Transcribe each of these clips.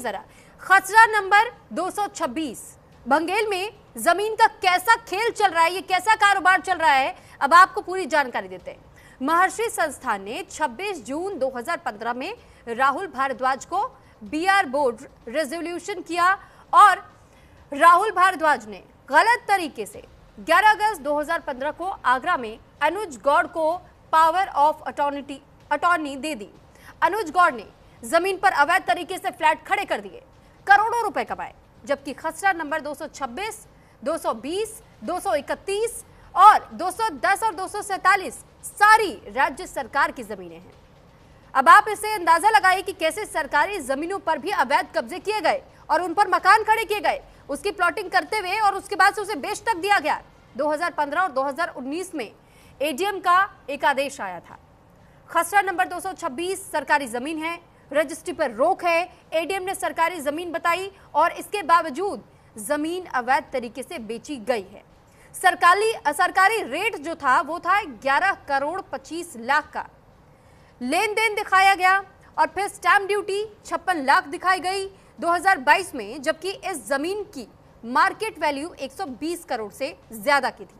जरा खसरा नंबर 226 बंगेल में जमीन का कैसा खेल चल रहा है, ये कैसा कारोबार चल रहा है, अब आपको पूरी जानकारी देते हैं। महर्षि संस्थान ने 26 जून 2015 में राहुल भारद्वाज को बीआर बोर्ड रेजोल्यूशन किया और राहुल भारद्वाज ने गलत तरीके से 11 अगस्त 2015 को आगरा में अनुज गौड़ को पावर ऑफ अटॉर्नी दे दी। अनुज गौड़ ने जमीन पर अवैध तरीके से फ्लैट खड़े कर दिए, करोड़ों रुपए कमाए, जबकि खसरा नंबर 226, 220, 231 और 210 और 247 सारी राज्य सरकार की जमीनें हैं। अब आप इसे अंदाजा लगाइए कि कैसे सरकारी जमीनों पर भी अवैध कब्जे किए गए और उन पर मकान खड़े किए गए, उसकी प्लॉटिंग करते हुए और उसके बाद से उसे बेच तक दिया गया। 2015 और 2019 में एडीएम का एक आदेश आया था। खसरा नंबर 226 सरकारी जमीन है, रजिस्ट्री पर रोक है, एडीएम ने सरकारी जमीन बताई और इसके बावजूद जमीन अवैध तरीके से बेची गई है। सरकारी रेट जो था वो था 11 करोड़ 25 लाख का। लेन देन दिखाया गया और फिर स्टैंप ड्यूटी 56 लाख दिखाई गई 2022 में, जबकि इस जमीन की मार्केट वैल्यू 120 करोड़ से ज्यादा की थी।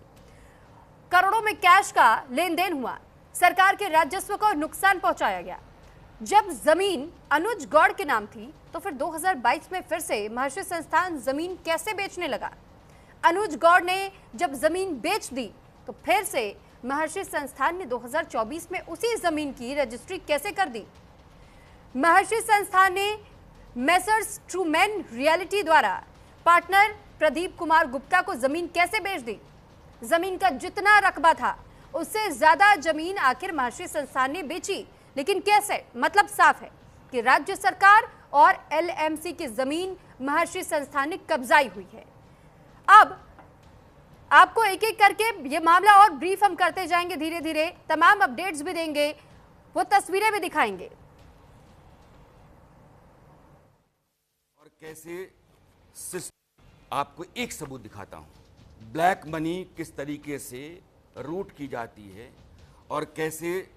करोड़ों में कैश का लेन देन हुआ, सरकार के राजस्व को नुकसान पहुंचाया गया। जब जमीन अनुज गौड़ के नाम थी तो फिर 2022 में फिर से महर्षि संस्थान जमीन कैसे बेचने लगा? अनुज गौड़ ने जब जमीन बेच दी तो फिर से महर्षि संस्थान ने 2024 में उसी जमीन की रजिस्ट्री कैसे कर दी? महर्षि संस्थान ने मेसर्स ट्रूमैन रियल्टी द्वारा पार्टनर प्रदीप कुमार गुप्ता को जमीन कैसे बेच दी? जमीन का जितना रकबा था उससे ज्यादा जमीन आखिर महर्षि संस्थान ने बेची, लेकिन कैसे? मतलब साफ है कि राज्य सरकार और एलएमसी की जमीन महर्षि संस्थान ने कब्जाई हुई है। अब आपको एक एक करके ये मामला और ब्रीफ हम करते जाएंगे, धीरे धीरे तमाम अपडेट्स भी देंगे, वो तस्वीरें भी दिखाएंगे। और कैसे आपको एक सबूत दिखाता हूं, ब्लैक मनी किस तरीके से रूट की जाती है और कैसे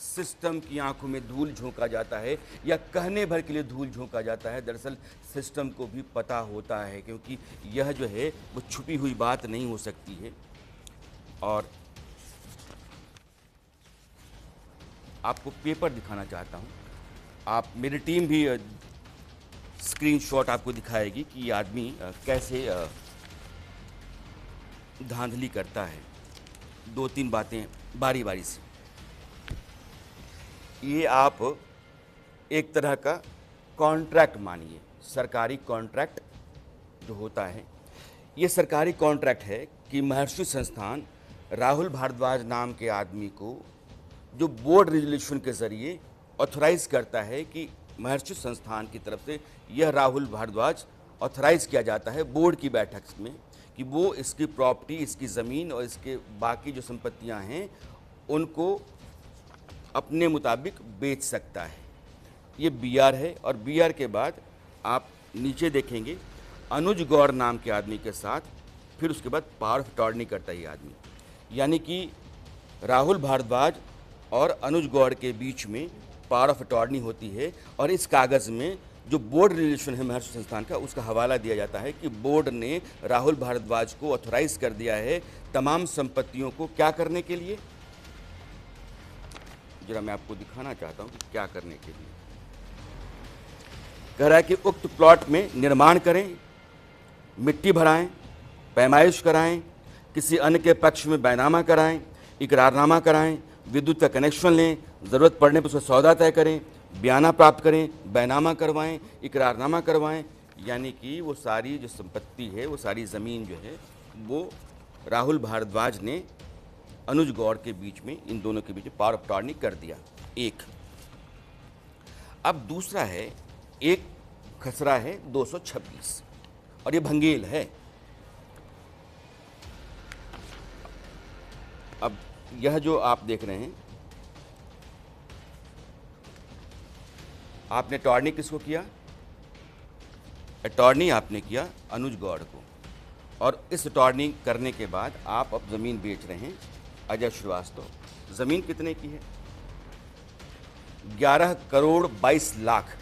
सिस्टम की आंखों में धूल झोंका जाता है या कहने भर के लिए धूल झोंका जाता है। दरअसल सिस्टम को भी पता होता है, क्योंकि यह जो है वो छुपी हुई बात नहीं हो सकती है। और आपको पेपर दिखाना चाहता हूं, आप मेरी टीम भी स्क्रीनशॉट आपको दिखाएगी कि ये आदमी कैसे धांधली करता है। दो तीन बातें बारी बारी से। ये आप एक तरह का कॉन्ट्रैक्ट मानिए, सरकारी कॉन्ट्रैक्ट जो होता है, ये सरकारी कॉन्ट्रैक्ट है कि महर्षि संस्थान राहुल भारद्वाज नाम के आदमी को जो बोर्ड रेजोल्यूशन के ज़रिए ऑथराइज करता है कि महर्षि संस्थान की तरफ से यह राहुल भारद्वाज ऑथराइज किया जाता है बोर्ड की बैठक में कि वो इसकी प्रॉपर्टी, इसकी ज़मीन और इसके बाकी जो संपत्तियां हैं उनको अपने मुताबिक बेच सकता है। ये बीआर है और बीआर के बाद आप नीचे देखेंगे अनुज गौड़ नाम के आदमी के साथ फिर उसके बाद पावर ऑफ अटॉर्नी करता है ये आदमी, यानी कि राहुल भारद्वाज और अनुज गौड़ के बीच में पावर ऑफ अटॉर्नी होती है। और इस कागज़ में जो बोर्ड रेजोल्यूशन है महर्षि संस्थान का, उसका हवाला दिया जाता है कि बोर्ड ने राहुल भारद्वाज को ऑथराइज कर दिया है तमाम संपत्तियों को क्या करने के लिए। जरा मैं आपको दिखाना चाहता हूं कि क्या करने के लिए कह रहा है कि उक्त प्लॉट में निर्माण करें, मिट्टी भराएं, पैमाइश कराएं, किसी अन्य के पक्ष में बैनामा कराएं, इकरारनामा कराएं, विद्युत का कनेक्शन लें, ज़रूरत पड़ने पर उसका सौदा तय करें, बयाना प्राप्त करें, बैनामा करवाएं, इकरारनामा करवाएं। यानी कि वो सारी जो संपत्ति है, वो सारी ज़मीन जो है वो राहुल भारद्वाज ने अनुज गौड़ के बीच में, इन दोनों के बीच में पावर ऑफ अटॉर्नी कर दिया। एक अब दूसरा है, एक खसरा है 226 और ये भंगेल है। अब यह जो आप देख रहे हैं, आपने अटॉर्नी किसको किया? अटॉर्नी आपने किया अनुज गौड़ को, और इस अटॉर्नी करने के बाद आप अब ज़मीन बेच रहे हैं। अजय श्रीवास्तव, ज़मीन कितने की है? 11 करोड़ 22 लाख।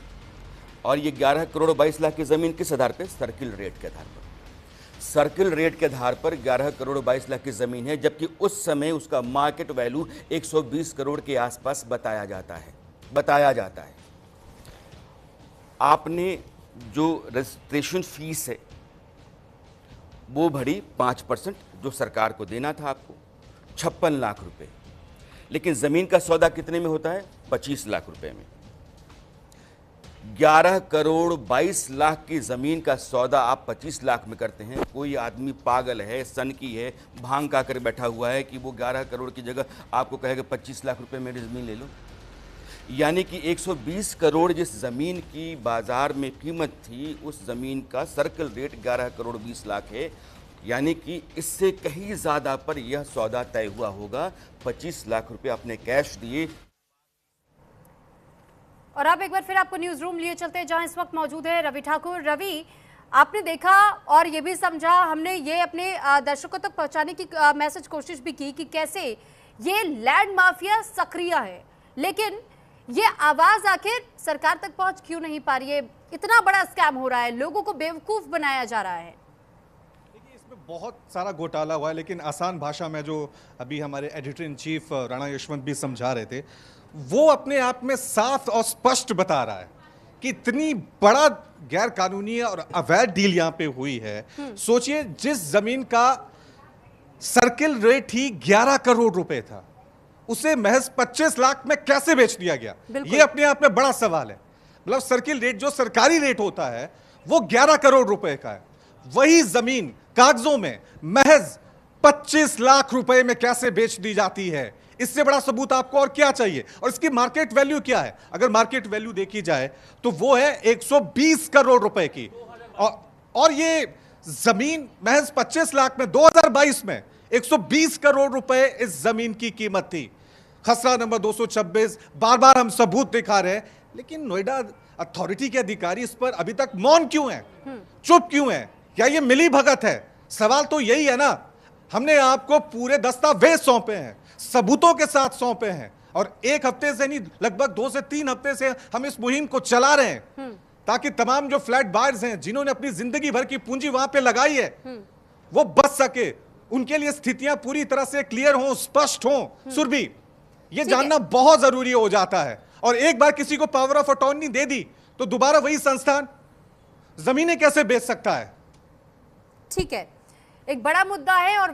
और ये 11 करोड़ 22 लाख की ज़मीन किस आधार पे? सर्किल रेट के आधार पर। सर्किल रेट के आधार पर 11 करोड़ 22 लाख की ज़मीन है, जबकि उस समय उसका मार्केट वैल्यू 120 करोड़ के आसपास बताया जाता है। आपने जो रजिस्ट्रेशन फीस है वो भरी 5%, जो सरकार को देना था आपको 56 लाख रुपए, लेकिन ज़मीन का सौदा कितने में होता है? 25 लाख रुपए में। 11 करोड़ 22 लाख की ज़मीन का सौदा आप 25 लाख में करते हैं। कोई आदमी पागल है, सनकी है, भांग का कर बैठा हुआ है कि वो 11 करोड़ की जगह आपको कहेगा 25 लाख रुपए मेरी ज़मीन ले लो। यानी कि 120 करोड़ जिस ज़मीन की बाज़ार में कीमत थी, उस ज़मीन का सर्किल रेट 11 करोड़ 20 लाख है। यानी कि इससे कहीं ज़्यादा पर यह सौदा तय हुआ होगा। 25 लाख रुपए आपने कैश दिए। और अब एक बार फिर आपको न्यूज रूम लिए चलते हैं, जहां इस वक्त मौजूद है रवि ठाकुर। रवि, आपने देखा और ये भी समझा, हमने ये अपने दर्शकों तक पहुंचाने की मैसेज कोशिश भी की कि कैसे ये लैंड माफिया सक्रिय है, लेकिन ये आवाज आखिर सरकार तक पहुंच क्यों नहीं पा रही है? इतना बड़ा स्कैम हो रहा है, लोगों को बेवकूफ बनाया जा रहा है। देखिए, इसमें बहुत सारा घोटाला हुआ है, लेकिन आसान भाषा में जो अभी हमारे editor in chief Rana Yashwant भी समझा रहे थे, वो अपने आप में साफ और स्पष्ट बता रहा है कि इतनी बड़ा गैर कानूनी और अवैध डील यहां पे हुई है। सोचिए, जिस जमीन का सर्किल रेट ही 11 करोड़ रुपए था, उसे महज 25 लाख में कैसे बेच दिया गया? ये अपने आप में बड़ा सवाल है। मतलब सर्किल रेट जो सरकारी रेट होता है वो 11 करोड़ रुपए का है, वही जमीन कागजों में महज 25 लाख रुपए में कैसे बेच दी जाती है? इससे बड़ा सबूत आपको और क्या चाहिए? और इसकी मार्केट वैल्यू क्या है? अगर मार्केट वैल्यू देखी जाए तो वो है 120 करोड़ रुपए की, और ये जमीन महज 25 लाख में 2022 में 120 करोड़ रुपए इस जमीन की कीमत थी। खसरा नंबर 226, बार बार हम सबूत दिखा रहे हैं, लेकिन नोएडा अथॉरिटी के अधिकारी इस पर अभी तक मौन क्यों हैं, चुप क्यों हैं? क्या ये मिली भगत है? सवाल तो यही है ना। हमने आपको पूरे दस्तावेज सौंपे हैं, सबूतों के साथ सौंपे हैं, और एक हफ्ते से नहीं, लगभग 2 से 3 हफ्ते से हम इस मुहिम को चला रहे हैं, ताकि तमाम जो फ्लैट बायर्स हैं, जिन्होंने अपनी जिंदगी भर की पूंजी वहां पे लगाई है, वो बच सके, उनके लिए स्थितियां पूरी तरह से क्लियर हों, स्पष्ट हों। सुरभि, ये जानना बहुत जरूरी हो जाता है। और एक बार किसी को पावर ऑफ अटॉर्नी दे दी तो दोबारा वही संस्थान जमीनें कैसे बेच सकता है? ठीक है, एक बड़ा मुद्दा है और